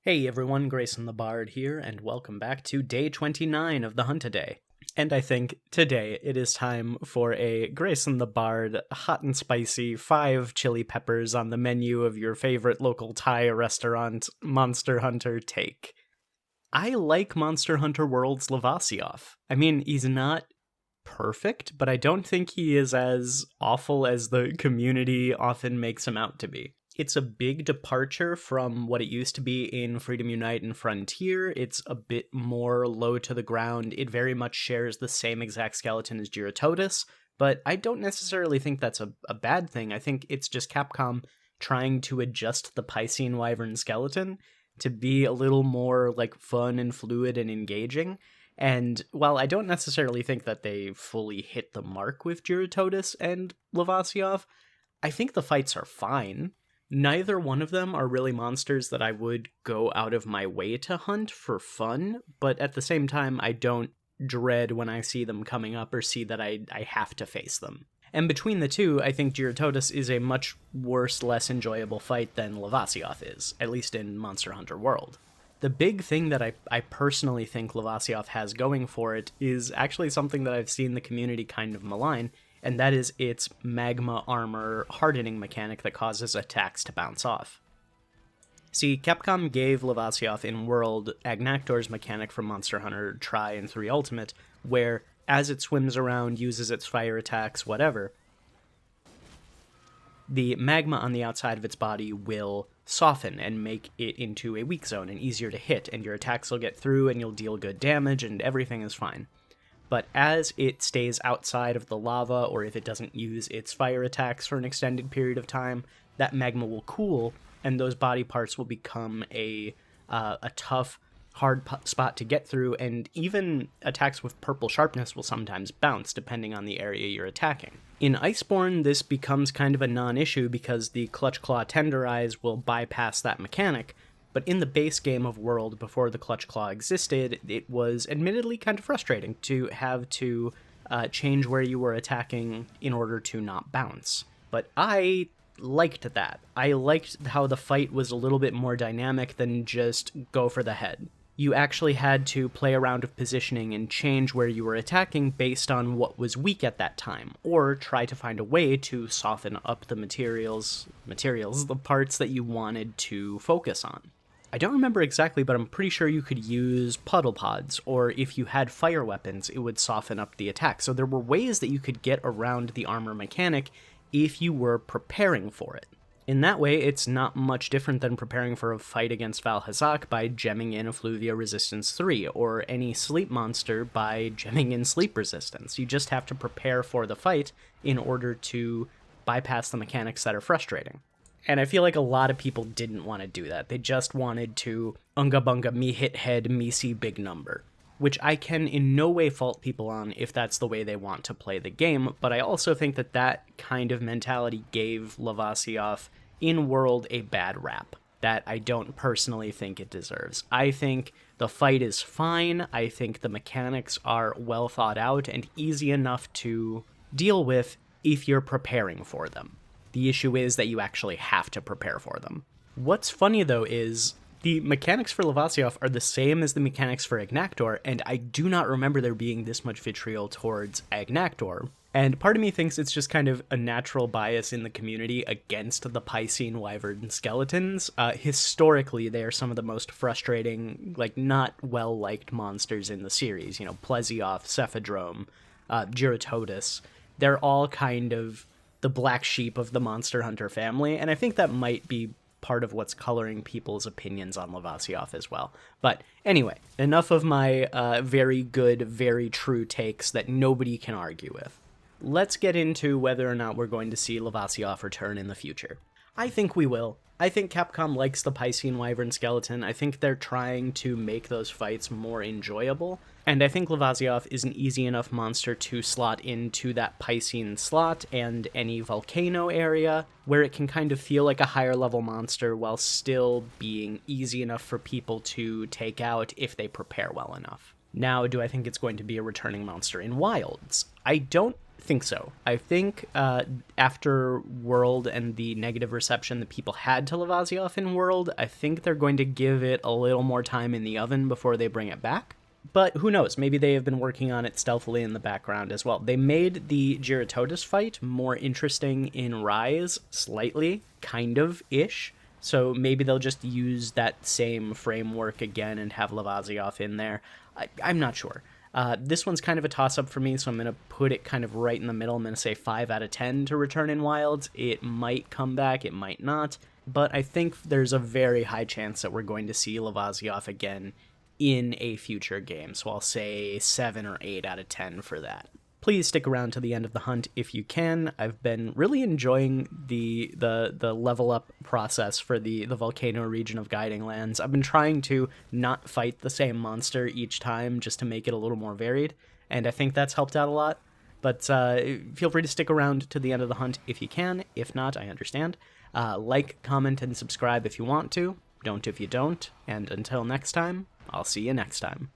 Hey everyone, Grayson the Bard here, and welcome back to day 29 of the Hunt-A-Day. And I think today it is time for a Grayson the Bard hot and spicy 5 chili peppers on the menu of your favorite local Thai restaurant, Monster Hunter take. I like Monster Hunter World's Lavasioth. I mean, he's not perfect, but I don't think he is as awful as the community often makes him out to be. It's a big departure from what it used to be in Freedom Unite and Frontier. It's a bit more low to the ground. It very much shares the same exact skeleton as Gyrototus, but I don't necessarily think that's a bad thing. I think it's just Capcom trying to adjust the Piscine Wyvern skeleton to be a little more like fun and fluid and engaging. And while I don't necessarily think that they fully hit the mark with Gyrototus and Lavasioth, I think the fights are fine. Neither one of them are really monsters that I would go out of my way to hunt for fun, but at the same time, I don't dread when I see them coming up or see that I have to face them. And between the two, I think Gyrototus is a much worse, less enjoyable fight than Lavasioth is, at least in Monster Hunter World. The big thing that I personally think Lavasioth has going for it is actually something that I've seen the community kind of malign, and that is its magma armor hardening mechanic that causes attacks to bounce off. See, Capcom gave Lavasioth in World Agnaktor's mechanic from Monster Hunter Tri and 3 Ultimate, where as it swims around, uses its fire attacks, whatever, the magma on the outside of its body will soften and make it into a weak zone and easier to hit, and your attacks will get through and you'll deal good damage and everything is fine. But as it stays outside of the lava, or if it doesn't use its fire attacks for an extended period of time, that magma will cool, and those body parts will become a tough, hard spot to get through, and even attacks with purple sharpness will sometimes bounce, depending on the area you're attacking. In Iceborne, this becomes kind of a non-issue because the Clutch Claw Tenderize will bypass that mechanic, but in the base game of World, before the Clutch Claw existed, it was admittedly kind of frustrating to have to change where you were attacking in order to not bounce. But I liked that. I liked how the fight was a little bit more dynamic than just go for the head. You actually had to play around with positioning and change where you were attacking based on what was weak at that time, or try to find a way to soften up the the parts that you wanted to focus on. I don't remember exactly, but I'm pretty sure you could use puddle pods, or if you had fire weapons, it would soften up the attack. So there were ways that you could get around the armor mechanic if you were preparing for it. In that way, it's not much different than preparing for a fight against Valhazak by gemming in Effluvia Resistance 3, or any sleep monster by gemming in Sleep Resistance. You just have to prepare for the fight in order to bypass the mechanics that are frustrating. And I feel like a lot of people didn't want to do that. They just wanted to unga bunga me hit head, me see big number. Which I can in no way fault people on if that's the way they want to play the game, but I also think that that kind of mentality gave Lavasioth in World a bad rap that I don't personally think it deserves. I think the fight is fine, I think the mechanics are well thought out and easy enough to deal with if you're preparing for them. The issue is that you actually have to prepare for them. What's funny, though, is the mechanics for Lavasioth are the same as the mechanics for Agnaktor, and I do not remember there being this much vitriol towards Agnaktor. And part of me thinks it's just kind of a natural bias in the community against the Piscine Wyvern skeletons. Historically, they are some of the most frustrating, not well-liked monsters in the series. Plesioth, Cephadrome, Gyrototus. They're all kind of the black sheep of the Monster Hunter family, and I think that might be part of what's coloring people's opinions on Lavasioth as well. But anyway, enough of my very good, very true takes that nobody can argue with. Let's get into whether or not we're going to see Lavasioth return in the future. I think we will. I think Capcom likes the Piscine Wyvern skeleton. I think they're trying to make those fights more enjoyable. And I think Lavasioth is an easy enough monster to slot into that Piscine slot and any volcano area, where it can kind of feel like a higher level monster while still being easy enough for people to take out if they prepare well enough. Now, do I think it's going to be a returning monster in Wilds? I don't think so. I think after World and the negative reception that people had to Lavasioth in World, I think they're going to give it a little more time in the oven before they bring it back. But who knows? Maybe they have been working on it stealthily in the background as well. They made the Gyaradotus fight more interesting in Rise, slightly, kind of-ish. So maybe they'll just use that same framework again and have Lavasioth in there. I'm not sure. This one's kind of a toss-up for me, so I'm going to put it kind of right in the middle. I'm going to say 5 out of 10 to Return in Wilds. It might come back, it might not, but I think there's a very high chance that we're going to see Lavasioth again in a future game, so I'll say 7 or 8 out of 10 for that. Please stick around to the end of the hunt if you can. I've been really enjoying the level up process for the Volcano region of Guiding Lands. I've been trying to not fight the same monster each time just to make it a little more varied, and I think that's helped out a lot. But feel free to stick around to the end of the hunt if you can. If not, I understand. Like, comment, and subscribe if you want to. Don't if you don't. And until next time, I'll see you next time.